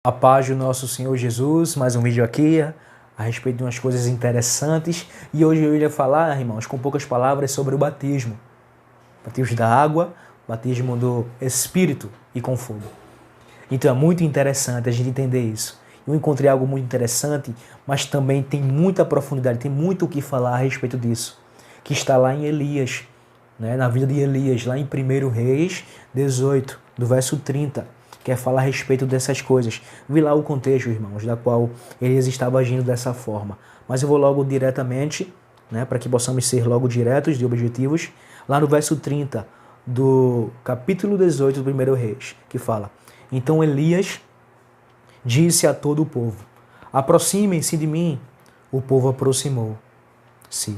A paz do nosso Senhor Jesus, mais um vídeo aqui a respeito de umas coisas interessantes. E hoje eu iria falar, irmãos, com poucas palavras sobre o batismo. Batismo da água, batismo do Espírito e com fogo. Então é muito interessante a gente entender isso. Eu encontrei algo muito interessante, mas também tem muita profundidade, tem muito o que falar a respeito disso. Que está lá em Elias, na vida de Elias, lá em 1 Reis 18, do verso 30. Quer falar a respeito dessas coisas. Vi lá o contexto, irmãos, da qual Elias estava agindo dessa forma. Mas eu vou logo diretamente, para que possamos ser logo diretos de objetivos, lá no verso 30 do capítulo 18 do 1 Reis, que fala: Então Elias disse a todo o povo: Aproximem-se de mim. O povo aproximou-se.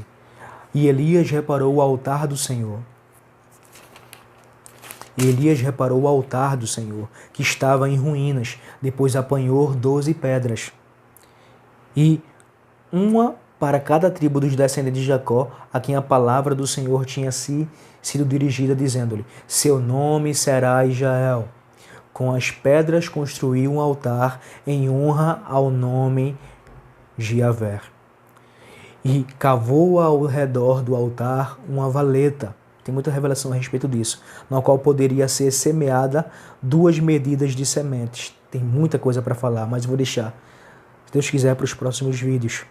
E Elias reparou o altar do Senhor. Elias reparou o altar do Senhor, que estava em ruínas, depois apanhou 12 pedras, e uma para cada tribo dos descendentes de Jacó, a quem a palavra do Senhor tinha sido dirigida, dizendo-lhe: Seu nome será Israel. Com as pedras construiu um altar em honra ao nome de Javé. E cavou ao redor do altar uma valeta. Tem muita revelação a respeito disso, na qual poderia ser semeada 2 medidas de sementes. Tem muita coisa para falar, mas vou deixar, se Deus quiser, para os próximos vídeos.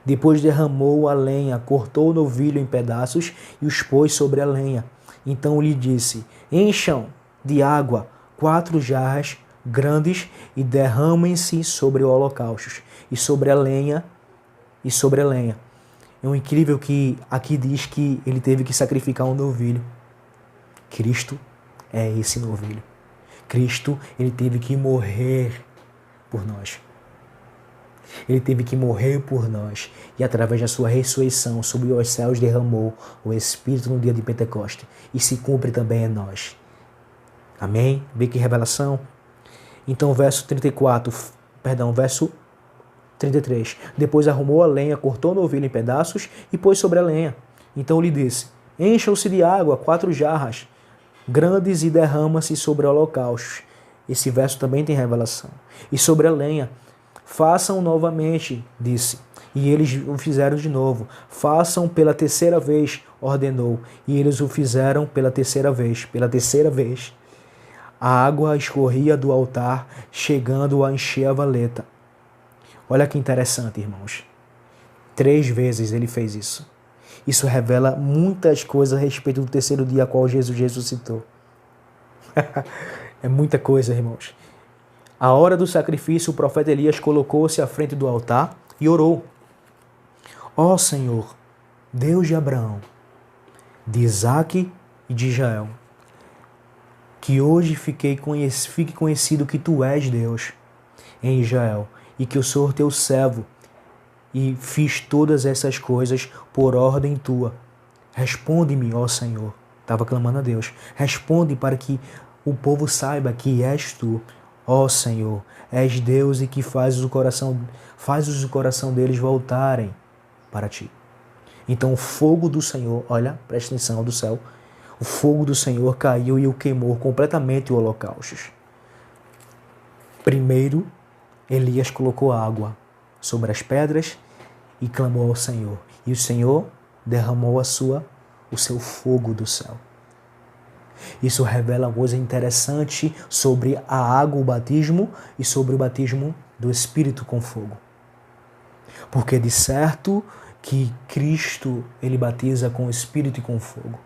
Depois derramou a lenha, cortou o novilho em pedaços e os pôs sobre a lenha. Então lhe disse: Encham de água 4 jarras grandes e derramem-se sobre o holocausto e sobre a lenha. É um incrível que aqui diz que ele teve que sacrificar um novilho. Cristo é esse novilho. Cristo, ele teve que morrer por nós. Ele teve que morrer por nós. E através da sua ressurreição, sobre os céus derramou o Espírito no dia de Pentecostes. E se cumpre também em nós. Amém? Vê que revelação? Então, verso 33. Depois arrumou a lenha, cortou o novilho em pedaços e pôs sobre a lenha. Então lhe disse: Encham-se de água 4 jarras grandes e derrama-se sobre o holocausto. Esse verso também tem revelação. E sobre a lenha: Façam novamente, disse. E eles o fizeram de novo. Façam pela 3ª vez, ordenou. E eles o fizeram pela 3ª vez. Pela 3ª vez. A água escorria do altar, chegando a encher a valeta. Olha que interessante, irmãos. 3 vezes ele fez isso. Isso revela muitas coisas a respeito do 3º dia a qual Jesus ressuscitou. É muita coisa, irmãos. À hora do sacrifício, o profeta Elias colocou-se à frente do altar e orou: Ó Senhor, Deus de Abraão, de Isaque e de Israel, que hoje fique conhecido que Tu és Deus em Israel, e que eu sou teu servo, e fiz todas essas coisas por ordem tua. Responde-me, ó Senhor. Estava clamando a Deus. Responde para que o povo saiba que és tu, ó Senhor. És Deus e que fazes o coração deles voltarem para ti. Então o fogo do Senhor, olha, presta atenção do céu, o fogo do Senhor caiu e o queimou completamente o holocausto. Primeiro, Elias colocou água sobre as pedras e clamou ao Senhor. E o Senhor derramou o seu fogo do céu. Isso revela uma coisa interessante sobre a água, o batismo, e sobre o batismo do Espírito com fogo. Porque de certo que Cristo, ele batiza com o Espírito e com fogo.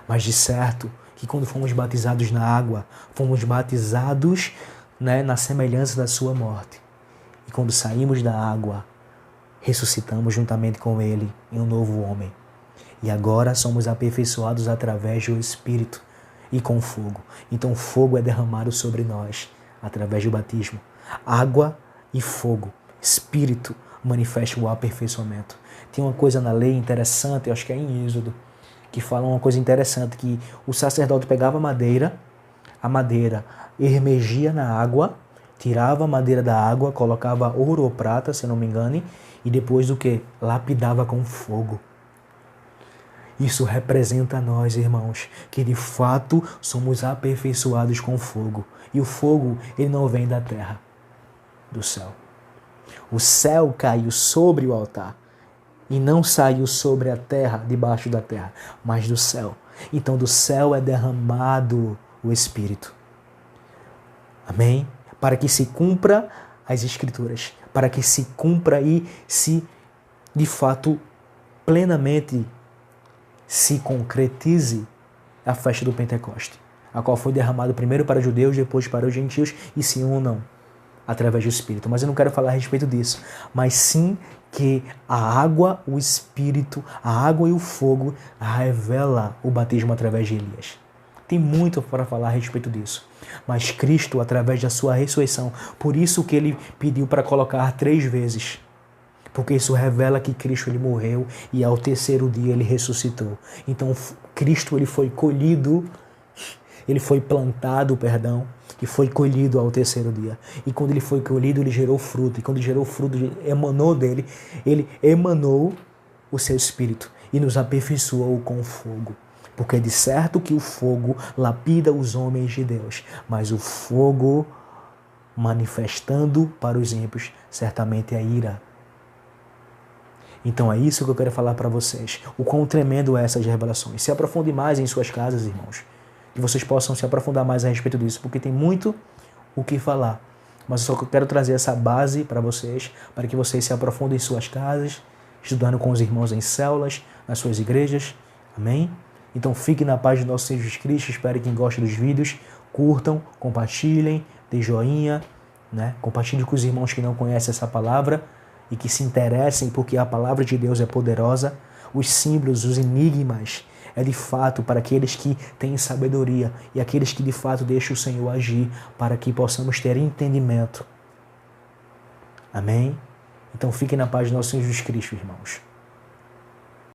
Mas de certo que quando fomos batizados na água, fomos batizados na semelhança da sua morte. E quando saímos da água, ressuscitamos juntamente com ele em um novo homem. E agora somos aperfeiçoados através do Espírito e com fogo. Então o fogo é derramado sobre nós através do batismo. Água e fogo. Espírito manifesta o aperfeiçoamento. Tem uma coisa na lei interessante, eu acho que é em Êxodo, que fala uma coisa interessante, que o sacerdote pegava a madeira emergia na água, tirava a madeira da água, colocava ouro ou prata, se não me engane, e depois do que? Lapidava com fogo. Isso representa a nós, irmãos, que de fato somos aperfeiçoados com fogo. E o fogo, ele não vem da terra. do céu. O céu caiu sobre o altar e não saiu sobre a terra, debaixo da terra, mas do céu. Então do céu é derramado o Espírito. Amém? Para que se cumpra as Escrituras, para que se cumpra e se, de fato, plenamente se concretize a festa do Pentecoste, a qual foi derramado primeiro para os judeus, depois para os gentios, e se unam através do Espírito. Mas eu não quero falar a respeito disso, mas sim que a água, o Espírito, a água e o fogo revela o batismo através de Elias. Tem muito para falar a respeito disso. Mas Cristo, através da sua ressurreição, por isso que ele pediu para colocar 3 vezes. Porque isso revela que Cristo ele morreu e ao terceiro dia ele ressuscitou. Então Cristo ele foi colhido, ele foi plantado, e foi colhido ao terceiro dia. E quando ele foi colhido, ele gerou fruto. E quando ele gerou fruto, emanou dele, ele emanou o seu Espírito e nos aperfeiçoou com fogo. Porque é de certo que o fogo lapida os homens de Deus, mas o fogo manifestando para os ímpios certamente é ira. Então é isso que eu quero falar para vocês. O quão tremendo é essas revelações. Se aprofunde mais em suas casas, irmãos. Que vocês possam se aprofundar mais a respeito disso, porque tem muito o que falar. Mas só que eu quero trazer essa base para vocês, para que vocês se aprofundem em suas casas, estudando com os irmãos em células, nas suas igrejas. Amém? Então fique na paz do nosso Senhor Jesus Cristo. Espero que quem gosta dos vídeos, curtam, compartilhem, dê joinha, né? Compartilhe com os irmãos que não conhecem essa palavra e que se interessem, porque a palavra de Deus é poderosa. Os símbolos, os enigmas, é de fato para aqueles que têm sabedoria e aqueles que de fato deixam o Senhor agir, para que possamos ter entendimento. Amém? Então fiquem na paz do nosso Senhor Jesus Cristo, irmãos.